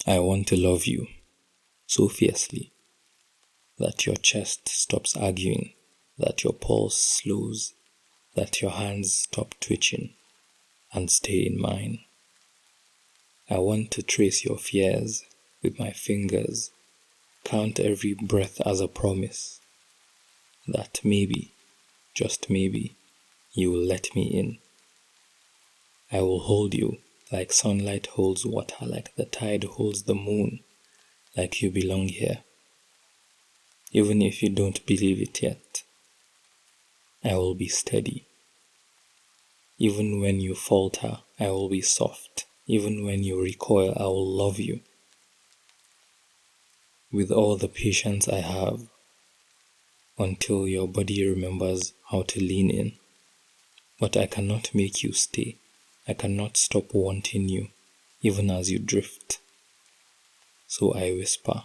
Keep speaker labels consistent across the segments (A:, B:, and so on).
A: I want to love you so fiercely that your chest stops arguing, that your pulse slows, that your hands stop twitching and stay in mine. I want to trace your fears with my fingers, count every breath as a promise that maybe, just maybe, you will let me in. I will hold you like sunlight holds water, like the tide holds the moon, like you belong here. Even if you don't believe it yet, I will be steady. Even when you falter, I will be soft. Even when you recoil, I will love you with all the patience I have until your body remembers how to lean in. But I cannot make you stay. I cannot stop wanting you, even as you drift. So I whisper,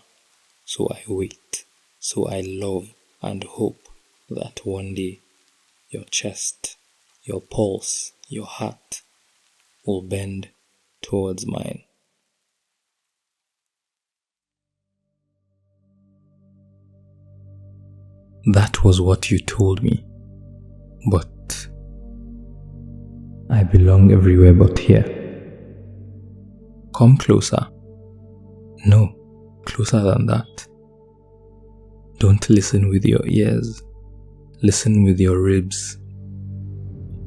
A: so I wait, so I love and hope that one day your chest, your pulse, your heart will bend towards mine. That was what you told me, but I belong everywhere but here. Come closer. No, closer than that. Don't listen with your ears. Listen with your ribs.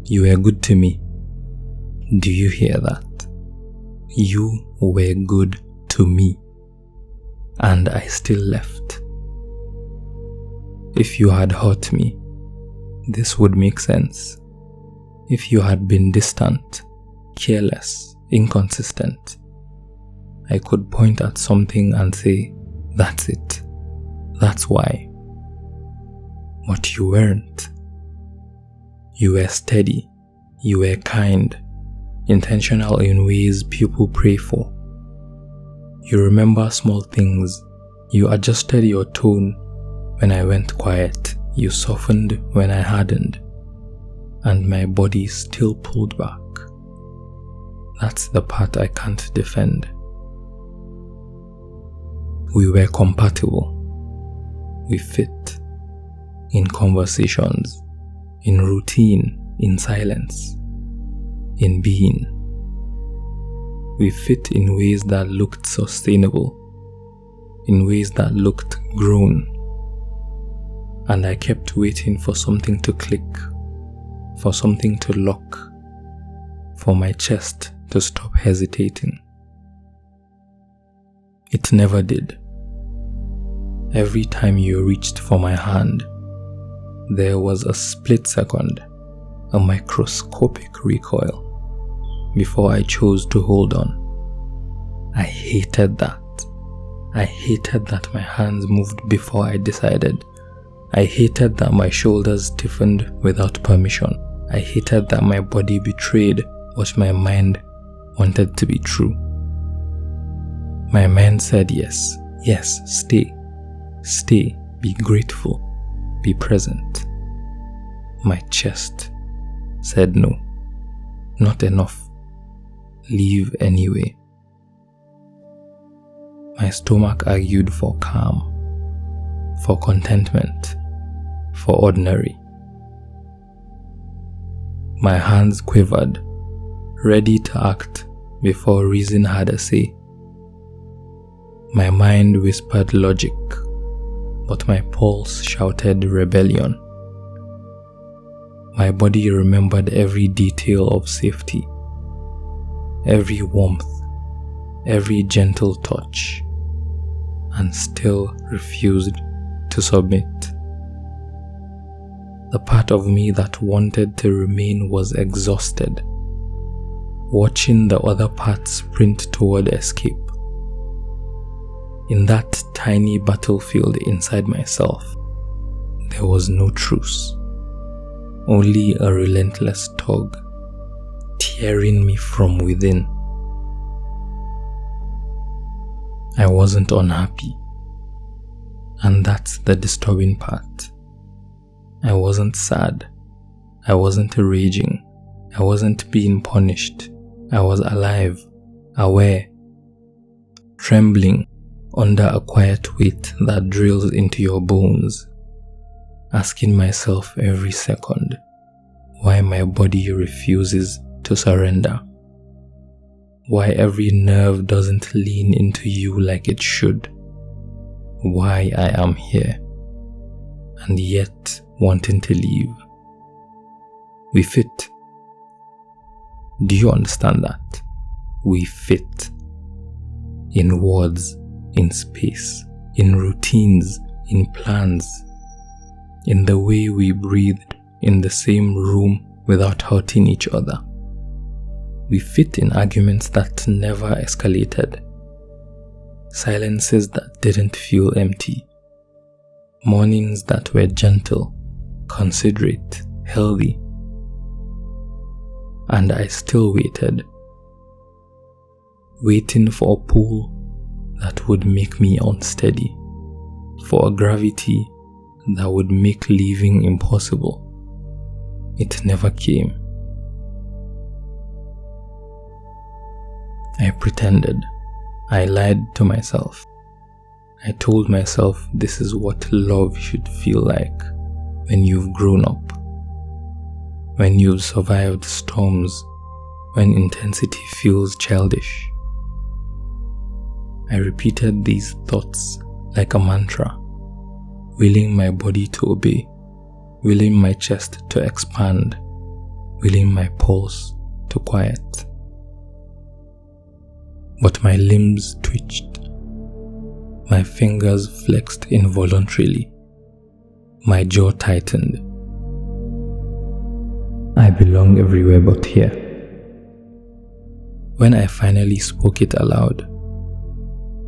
A: You were good to me. Do you hear that? You were good to me. And I still left. If you had hurt me, this would make sense. If you had been distant, careless, inconsistent, I could point at something and say, that's it. That's why. But you weren't. You were steady. You were kind, intentional in ways people pray for. You remember small things. You adjusted your tone when I went quiet. You softened when I hardened. And my body still pulled back. That's the part I can't defend. We were compatible. We fit. In conversations, in routine, in silence, in being. We fit in ways that looked sustainable, in ways that looked grown. And I kept waiting for something to click, for something to lock, for my chest to stop hesitating. It never did. Every time you reached for my hand, there was a split second, a microscopic recoil, before I chose to hold on. I hated that. I hated that my hands moved before I decided. I hated that my shoulders stiffened without permission. I hated that my body betrayed what my mind wanted to be true. My mind said yes, yes, stay, stay, be grateful, be present. My chest said no, not enough, leave anyway. My stomach argued for calm, for contentment, for ordinary. My hands quivered, ready to act before reason had a say. My mind whispered logic, but my pulse shouted rebellion. My body remembered every detail of safety, every warmth, every gentle touch, and still refused to submit. The part of me that wanted to remain was exhausted, watching the other part sprint toward escape. In that tiny battlefield inside myself, there was no truce, only a relentless tug, tearing me from within. I wasn't unhappy, and that's the disturbing part. I wasn't sad, I wasn't raging, I wasn't being punished. I was alive, aware, trembling under a quiet weight that drills into your bones, asking myself every second why my body refuses to surrender, why every nerve doesn't lean into you like it should, why I am here and yet wanting to leave. We fit. Do you understand that? We fit. In words, in space, in routines, in plans, in the way we breathed in the same room without hurting each other. We fit in arguments that never escalated, silences that didn't feel empty, mornings that were gentle, considerate, healthy. And I still waited, waiting for a pull that would make me unsteady, for a gravity that would make leaving impossible. It never came. I pretended. I lied to myself. I told myself this is what love should feel like when you've grown up, when you've survived storms, when intensity feels childish. I repeated these thoughts like a mantra, willing my body to obey, willing my chest to expand, willing my pulse to quiet. But my limbs twitched, my fingers flexed involuntarily, my jaw tightened. I belong everywhere but here. When I finally spoke it aloud,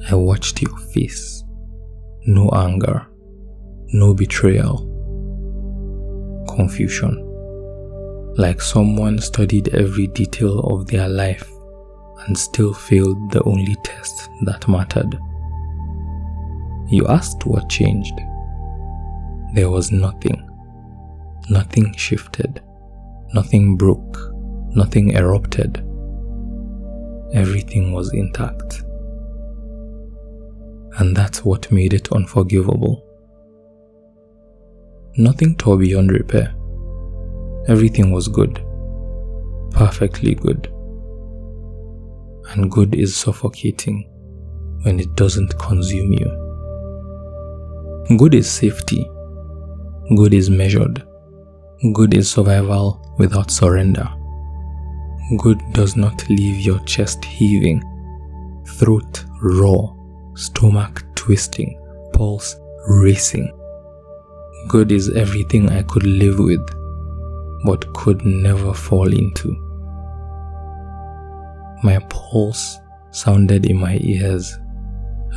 A: I watched your face. No anger, no betrayal, confusion. Like someone studied every detail of their life and still failed the only test that mattered. You asked what changed. There was nothing. Nothing shifted. Nothing broke. Nothing erupted. Everything was intact. And that's what made it unforgivable. Nothing tore beyond repair. Everything was good. Perfectly good. And good is suffocating when it doesn't consume you. Good is safety. Good is measured. Good is survival without surrender. Good does not leave your chest heaving, throat raw, stomach twisting, pulse racing. Good is everything I could live with, but could never fall into. My pulse sounded in my ears,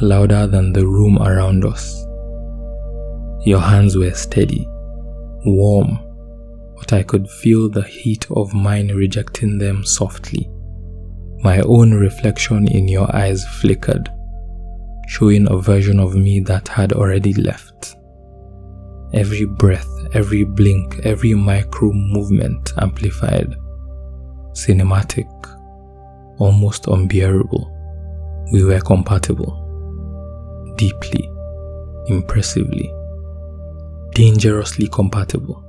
A: louder than the room around us. Your hands were steady, warm, but I could feel the heat of mine rejecting them softly. My own reflection in your eyes flickered, showing a version of me that had already left. Every breath, every blink, every micro movement amplified. Cinematic, almost unbearable. We were compatible. Deeply, impressively, dangerously compatible.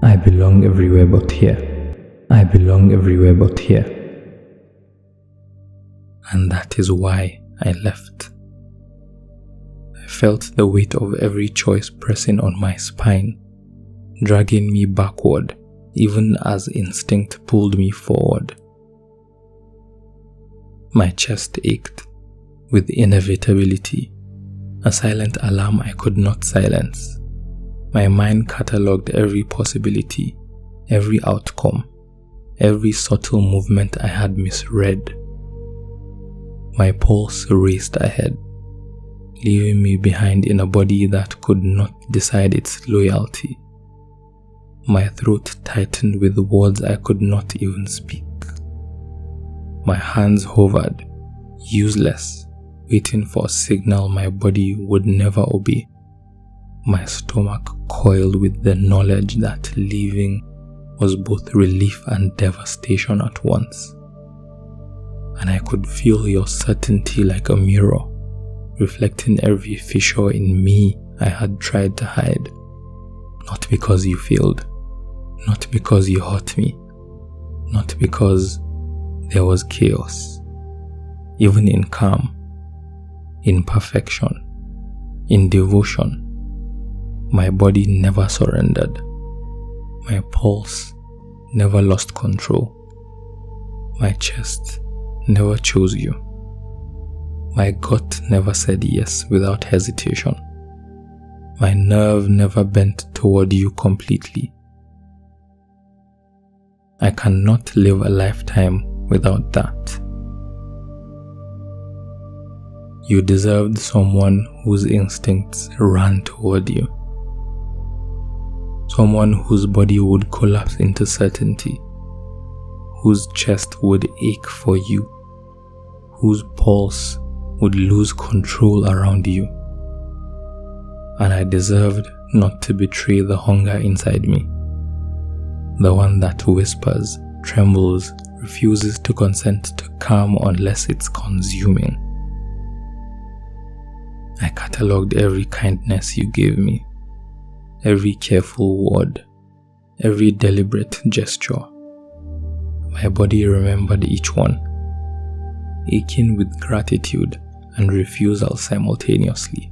A: I belong everywhere but here. I belong everywhere but here. And that is why I left. I felt the weight of every choice pressing on my spine, dragging me backward, even as instinct pulled me forward. My chest ached with inevitability, a silent alarm I could not silence. My mind catalogued every possibility, every outcome, every subtle movement I had misread. My pulse raced ahead, leaving me behind in a body that could not decide its loyalty. My throat tightened with words I could not even speak. My hands hovered, useless, waiting for a signal my body would never obey. My stomach coiled with the knowledge that leaving was both relief and devastation at once. and I could feel your certainty like a mirror, reflecting every fissure in me I had tried to hide. Not because you failed, not because you hurt me, not because there was chaos. Even in calm, in perfection, in devotion, my body never surrendered. My pulse never lost control. My chest never chose you. My gut never said yes without hesitation. My nerve never bent toward you completely. I cannot live a lifetime without that. You deserved someone whose instincts ran toward you. Someone whose body would collapse into certainty, whose chest would ache for you, whose pulse would lose control around you. And I deserved not to betray the hunger inside me, the one that whispers, trembles, refuses to consent to calm unless it's consuming. I catalogued every kindness you gave me, every careful word, every deliberate gesture. My body remembered each one, aching with gratitude and refusal simultaneously.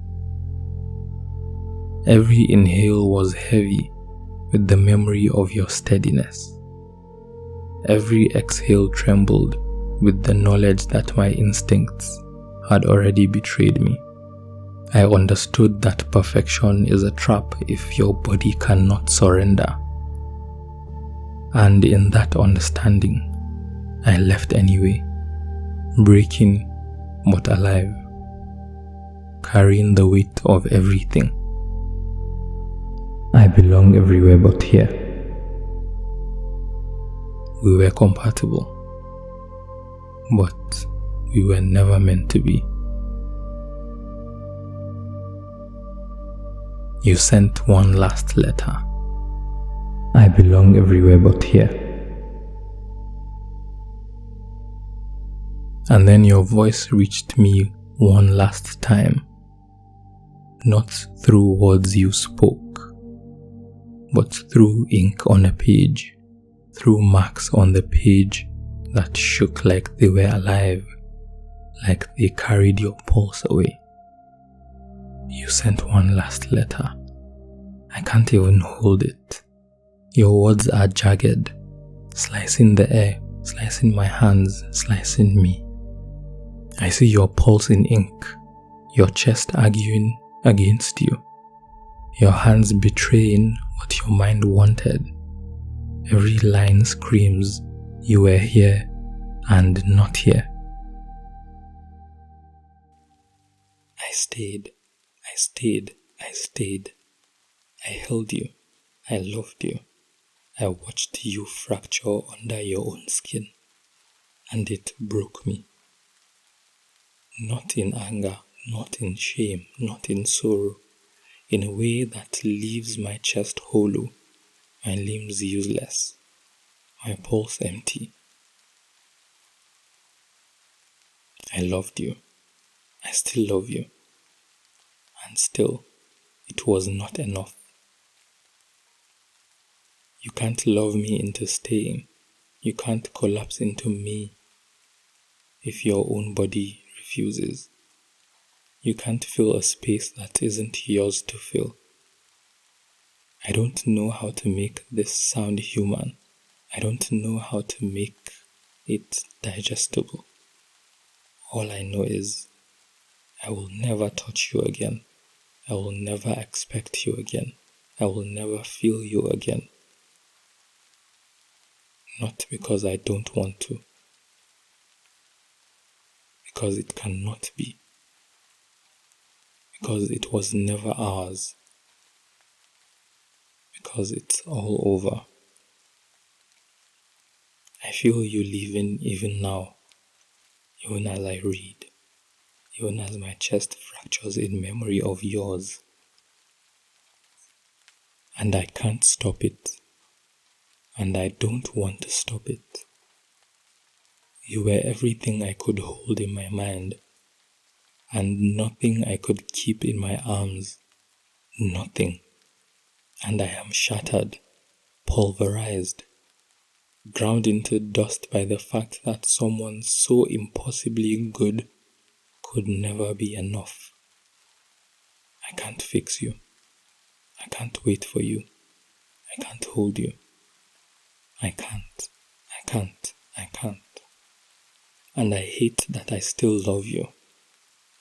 A: Every inhale was heavy with the memory of your steadiness. Every exhale trembled with the knowledge that my instincts had already betrayed me. I understood that perfection is a trap if your body cannot surrender. And in that understanding, I left anyway, breaking but alive, carrying the weight of everything. I belong everywhere but here. We were compatible, but we were never meant to be. You sent one last letter. I belong everywhere but here. And then your voice reached me one last time, not through words you spoke, but through ink on a page, through marks on the page that shook like they were alive, like they carried your pulse away. You sent one last letter. I can't even hold it. Your words are jagged, slicing the air, slicing my hands, slicing me. I see your pulse in ink, your chest arguing against you, your hands betraying what your mind wanted. Every line screams, you were here and not here. I stayed. I held you. I loved you. I watched you fracture under your own skin, and it broke me. Not in anger, not in shame, not in sorrow, in a way that leaves my chest hollow, my limbs useless, my pulse empty. I loved you. I still love you. And still, it was not enough. You can't love me into staying. You can't collapse into me if your own body refuses. You can't fill a space that isn't yours to fill. I don't know how to make this sound human. I don't know how to make it digestible. All I know is I will never touch you again. I will never expect you again. I will never feel you again. Not because I don't want to, because it cannot be, because it was never ours, because it's all over. I feel you leaving even now, even as I read, even as my chest fractures in memory of yours. And I can't stop it, and I don't want to stop it. You were everything I could hold in my mind, and nothing I could keep in my arms. Nothing. And I am shattered, pulverized, ground into dust by the fact that someone so impossibly good could never be enough. I can't fix you. I can't wait for you. I can't hold you. I can't. I can't. And I hate that I still love you.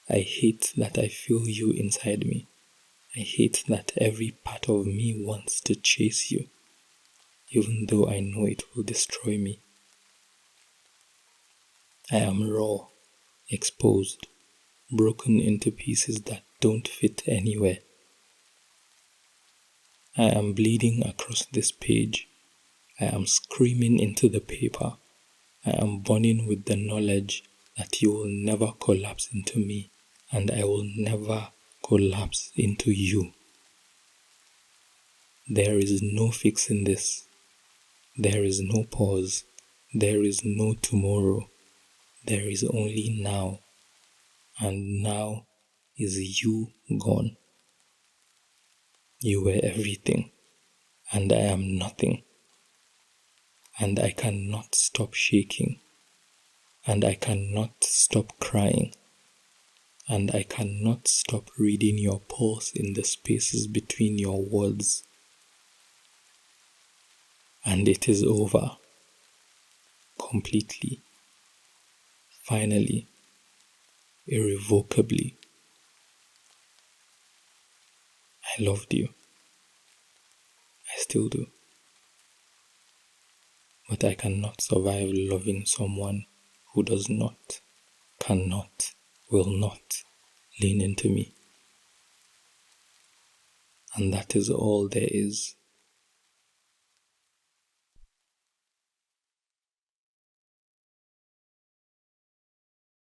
A: I hate that I feel you inside me. I hate that every part of me wants to chase you, even though I know it will destroy me. I am raw, exposed, broken into pieces that don't fit anywhere. I am bleeding across this page. I am screaming into the paper. I am burning with the knowledge that you will never collapse into me, and I will never collapse into you. There is no fixing this. There is no pause. There is no tomorrow. There is only now. And now is you gone. You were everything, and I am nothing. And I cannot stop shaking. And I cannot stop crying. And I cannot stop reading your pulse in the spaces between your words. And it is over. Completely. Finally. Irrevocably. I loved you. I still do. But I cannot survive loving someone who does not, cannot, will not lean into me. And that is all there is.